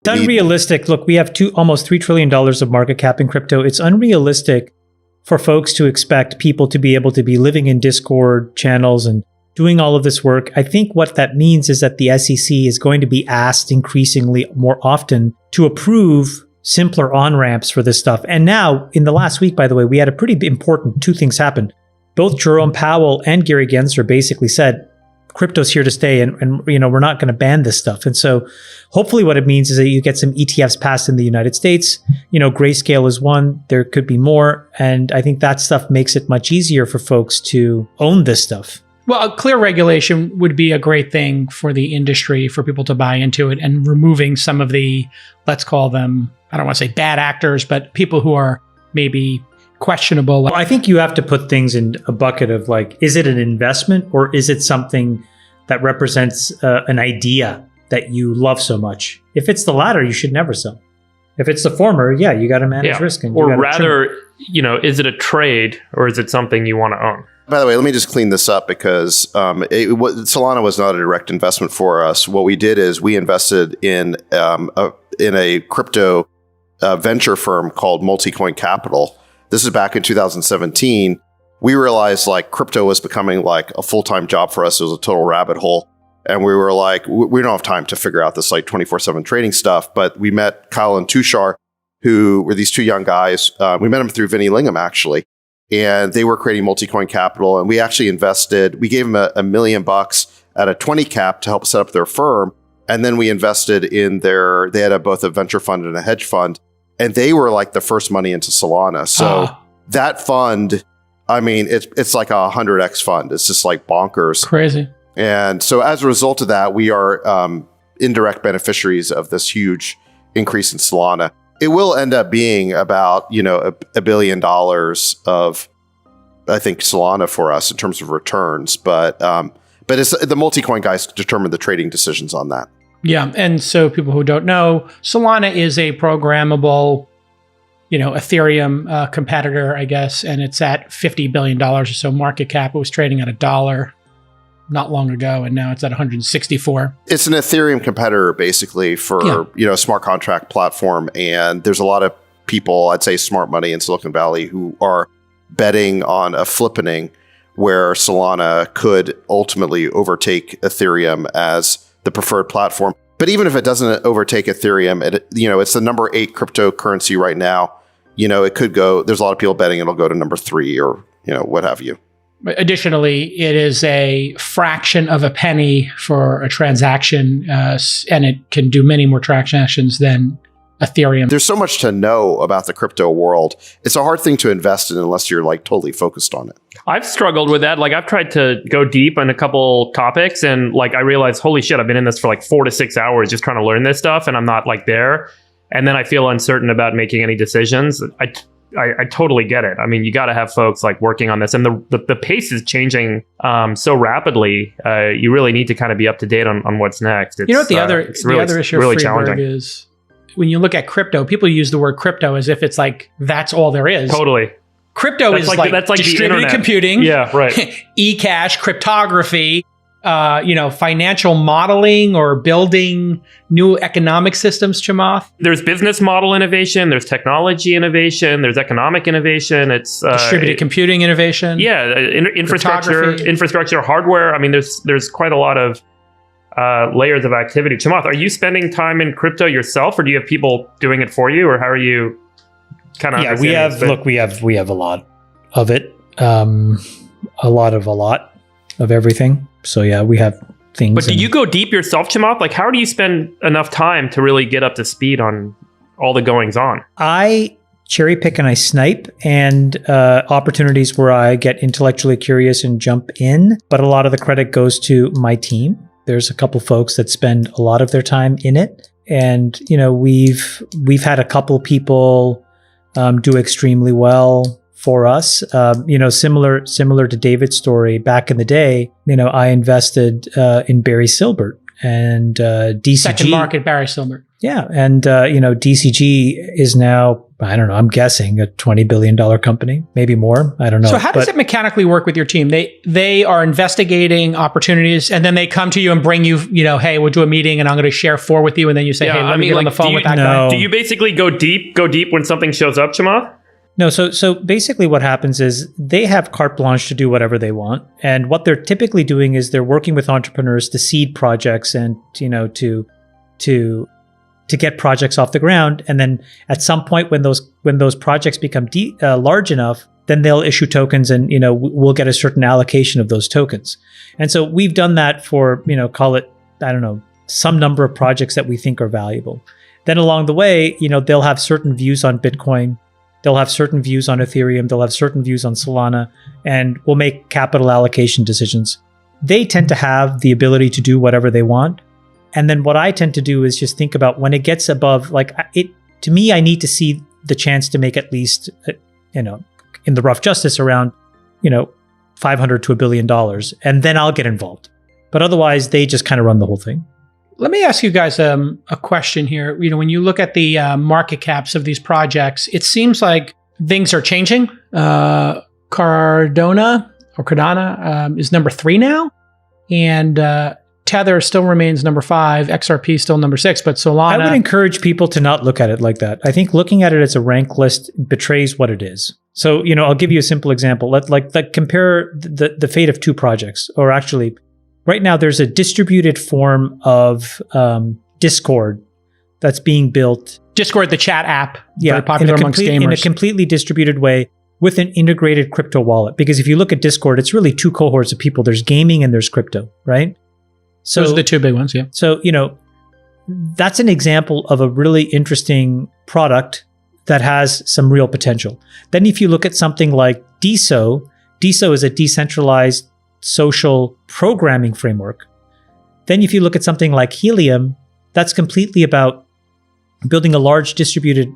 It's unrealistic. Look, we have almost $3 trillion of market cap in crypto. It's unrealistic for folks to expect people to be able to be living in Discord channels and doing all of this work. I think what that means is that the SEC is going to be asked increasingly more often to approve simpler on-ramps for this stuff. And now, in the last week, by the way, we had a pretty important two things happen. Both Jerome Powell and Gary Gensler basically said, crypto's here to stay, and we're not going to ban this stuff. And so hopefully what it means is that you get some ETFs passed in the United States. Grayscale is one. There could be more. And I think that stuff makes it much easier for folks to own this stuff. Well, a clear regulation would be a great thing for the industry, for people to buy into it, and removing some of the, let's call them, I don't want to say bad actors, but people who are maybe questionable. Well, I think you have to put things in a bucket of is it an investment or is it something that represents an idea that you love so much? If it's the latter, you should never sell. If it's the former, yeah, you got to manage risk. Or rather, is it a trade or is it something you want to own? By the way, let me just clean this up because Solana was not a direct investment for us. What we did is we invested in a crypto venture firm called Multicoin Capital. This is back in 2017. We realized crypto was becoming a full-time job for us. It was a total rabbit hole. And we were we don't have time to figure out this 24/7 trading stuff. But we met Kyle and Tushar, who were these two young guys. We met them through Vinny Lingham, actually. And they were creating Multicoin Capital. And we actually invested, we gave them $1 million at a 20 cap to help set up their firm. And then we invested in they had both a venture fund and a hedge fund. And they were the first money into Solana. So that fund, it's like a 100x fund. It's just bonkers. Crazy. And so as a result of that, we are indirect beneficiaries of this huge increase in Solana. It will end up being about, $1 billion of, I think, Solana for us in terms of returns. But it's the Multicoin guys determine the trading decisions on that. Yeah. And so people who don't know, Solana is a programmable, Ethereum competitor, I guess, and it's at $50 billion or so market cap. It was trading at $1 not long ago, and now it's at 164. It's an Ethereum competitor, basically, for a smart contract platform. And there's a lot of people, I'd say smart money in Silicon Valley, who are betting on a flippening where Solana could ultimately overtake Ethereum as the preferred platform. But even if it doesn't overtake Ethereum, it's the number 8 cryptocurrency right now. It could go, there's a lot of people betting it'll go to number 3 or, what have you. Additionally, it is a fraction of a penny for a transaction, and it can do many more transactions than Ethereum. There's so much to know about the crypto world. It's a hard thing to invest in unless you're totally focused on it. I've struggled with that. I've tried to go deep on a couple topics and I realized, holy shit, I've been in this for 4 to 6 hours just trying to learn this stuff and I'm not there. And then I feel uncertain about making any decisions. I totally get it. You got to have folks working on this, and the pace is changing so rapidly. You really need to kind of be up to date on what's next. It's, the other issue really of Freeberg is when you look at crypto, people use the word crypto as if it's that's all there is. Totally. Crypto is that's distributed computing, e-cash, cryptography, financial modeling or building new economic systems, Chamath. There's business model innovation, there's technology innovation, there's economic innovation, it's distributed computing innovation. Yeah, infrastructure, hardware. There's quite a lot of layers of activity. Chamath, are you spending time in crypto yourself, or do you have people doing it for you, or how are you kind of? Yeah, we have a lot of it, a lot of everything. So yeah, we have things. But do you go deep yourself, Chamath? How do you spend enough time to really get up to speed on all the goings on? I cherry pick and I snipe, and opportunities where I get intellectually curious and jump in. But a lot of the credit goes to my team. There's a couple folks that spend a lot of their time in it, and we've had a couple people do extremely well for us. Similar to David's story, back in the day, I invested in Barry Silbert and DCG. Second market Barry Silbert. Yeah. And, DCG is now, I don't know, I'm guessing a $20 billion company, maybe more. I don't know. So how does it mechanically work with your team? They are investigating opportunities and then they come to you and bring you, hey, we'll do a meeting and I'm going to share 4 with you. And then you say, hey, let me get on the phone with that guy. Do you basically go deep when something shows up, Chamath? No, so basically what happens is they have carte blanche to do whatever they want. And what they're typically doing is they're working with entrepreneurs to seed projects and, to get projects off the ground. And then at some point when those projects become large enough, then they'll issue tokens and, we'll get a certain allocation of those tokens. And so we've done that for, call it, I don't know, some number of projects that we think are valuable. Then along the way, they'll have certain views on Bitcoin. They'll have certain views on Ethereum. They'll have certain views on Solana, and we'll make capital allocation decisions. They tend to have the ability to do whatever they want. And then what I tend to do is just think about when it gets above, to me, I need to see the chance to make at least, in the rough justice around, $500 to $1 billion. And then I'll get involved. But otherwise, they just kind of run the whole thing. Let me ask you guys a question here. When you look at the market caps of these projects, it seems like things are changing. Cardano is number 3 now. And Tether still remains number 5, XRP still number 6, but Solana... I would encourage people to not look at it like that. I think looking at it as a rank list betrays what it is. So, I'll give you a simple example. Let's compare the fate of 2 projects. Or actually, right now there's a distributed form of Discord that's being built. Discord, the chat app, very popular amongst gamers. In a completely distributed way with an integrated crypto wallet. Because if you look at Discord, it's really 2 cohorts of people. There's gaming and there's crypto, right? So, those are the 2 big ones, yeah. So, that's an example of a really interesting product that has some real potential. Then if you look at something like DeSo is a decentralized social programming framework. Then if you look at something like Helium, that's completely about building a large distributed,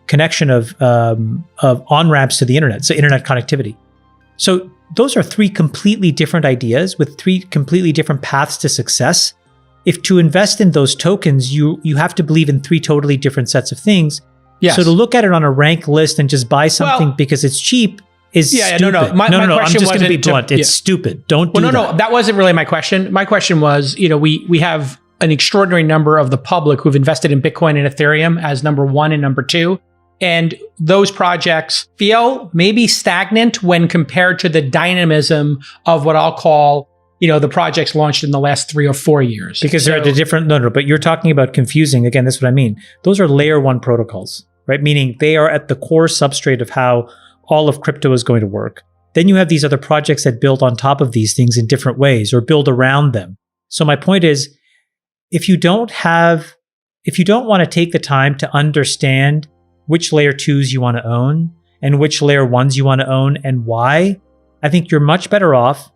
connection of on-ramps to the internet, so internet connectivity. So those are 3 completely different ideas with 3 completely different paths to success. If to invest in those tokens, you have to believe in 3 totally different sets of things. Yes. So to look at it on a rank list and just buy something because it's cheap is stupid. No. My question I'm just going to be wasn't blunt. It's stupid. Don't do that. No. That wasn't really my question. My question was, we have an extraordinary number of the public who've invested in Bitcoin and Ethereum as number 1 and number 2. And those projects feel maybe stagnant when compared to the dynamism of what I'll call, the projects launched in the last 3 or 4 years. Because they're at a different, but you're talking about confusing. Again, that's what I mean. Those are layer 1 protocols, right? Meaning they are at the core substrate of how all of crypto is going to work. Then you have these other projects that build on top of these things in different ways or build around them. So my point is, if you don't want to take the time to understand which layer 2s you want to own and which layer 1s you want to own and why, I think you're much better off.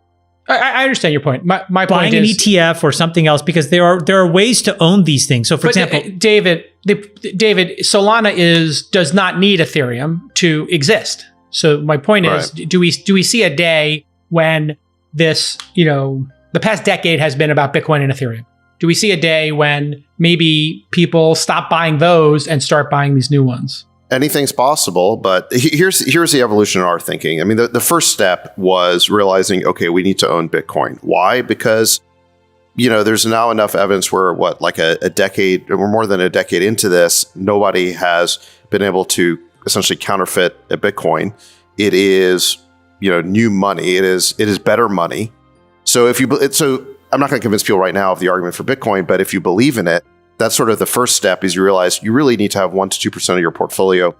I understand your point. My point buying an ETF or something else, because there are ways to own these things. So for example, David, Solana does not need Ethereum to exist. So my point is, do we see a day when this, the past decade has been about Bitcoin and Ethereum? Do we see a day when maybe people stop buying those and start buying these new ones? Anything's possible, but here's the evolution in our thinking. I mean, the first step was realizing, okay, we need to own Bitcoin. Why? Because, there's now enough evidence where a decade or more than a decade into this, nobody has been able to essentially counterfeit a Bitcoin. It is, new money. It is better money. So I'm not going to convince people right now of the argument for Bitcoin, but if you believe in it, that's sort of the first step is you realize you really need to have 1% to 2% of your portfolio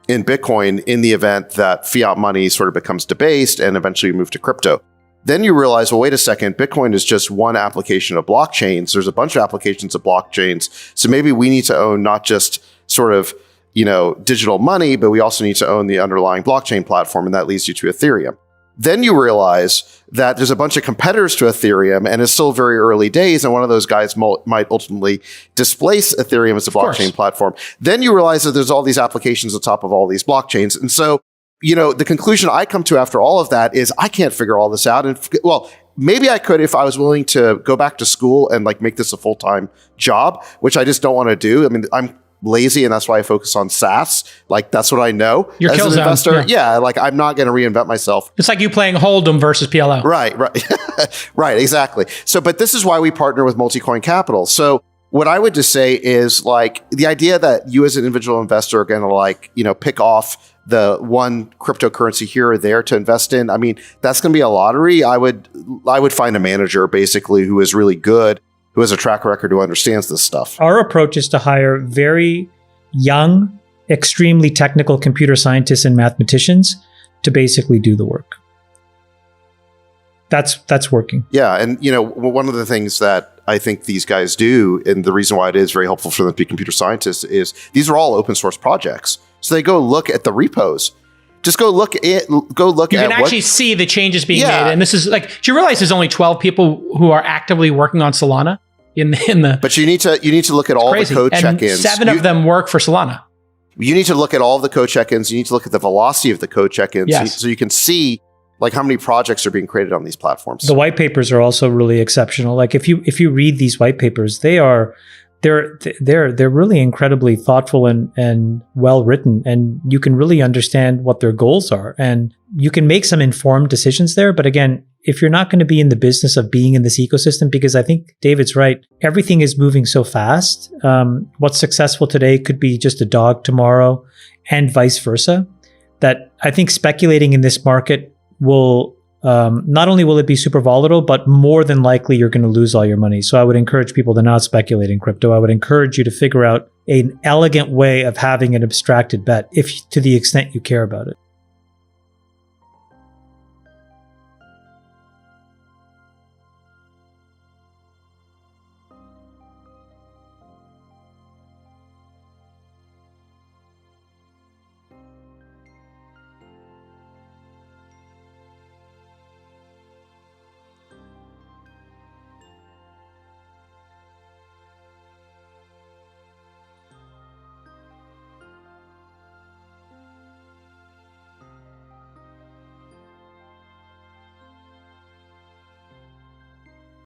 in Bitcoin in the event that fiat money sort of becomes debased and eventually you move to crypto. Then you realize, well, wait a second, Bitcoin is just one application of blockchains. There's a bunch of applications of blockchains. So maybe we need to own not just sort of, digital money, but we also need to own the underlying blockchain platform. And that leads you to Ethereum. Then you realize that there's a bunch of competitors to Ethereum and it's still very early days. And one of those guys might ultimately displace Ethereum as a blockchain platform. Then you realize that there's all these applications on top of all these blockchains. And so, the conclusion I come to after all of that is I can't figure all this out. And maybe I could if I was willing to go back to school and like make this a full-time job, which I just don't want to do. I mean, I'm lazy, and that's why I focus on SaaS. Like, that's what I know. Your as kill an zone, investor. Yeah, like I'm not going to reinvent myself. It's like you playing Hold'em versus PLO. Right. Right, exactly. So, but this is why we partner with Multicoin Capital. So what I would just say is like the idea that you as an individual investor are going to like, pick off the one cryptocurrency here or there to invest in. I mean, that's going to be a lottery. I would find a manager basically who is really good, who has a track record, who understands this stuff. Our approach is to hire very young, extremely technical computer scientists and mathematicians to basically do the work. That's working. Yeah. And, one of the things that I think these guys do, and the reason why it is very helpful for them to be computer scientists, is these are all open source projects. So they go look at the repos. Just go look at. You can actually see the changes being made, and this is like. Do you realize there's only 12 people who are actively working on Solana in the? But you need to look at all the code check-ins. 7 of them work for Solana. You need to look at all the code check-ins. You need to look at the velocity of the code check-ins, yes. so you can see like how many projects are being created on these platforms. The white papers are also really exceptional. Like if you read these white papers, they're really incredibly thoughtful and well written, and you can really understand what their goals are, and you can make some informed decisions there. But again, if you're not going to be in the business of being in this ecosystem, because I think David's right, everything is moving so fast. What's successful today could be just a dog tomorrow, and vice versa. That I think speculating in this market will not only will it be super volatile, but more than likely you're going to lose all your money. So I would encourage people to not speculate in crypto. I would encourage you to figure out an elegant way of having an abstracted bet, if to the extent you care about it.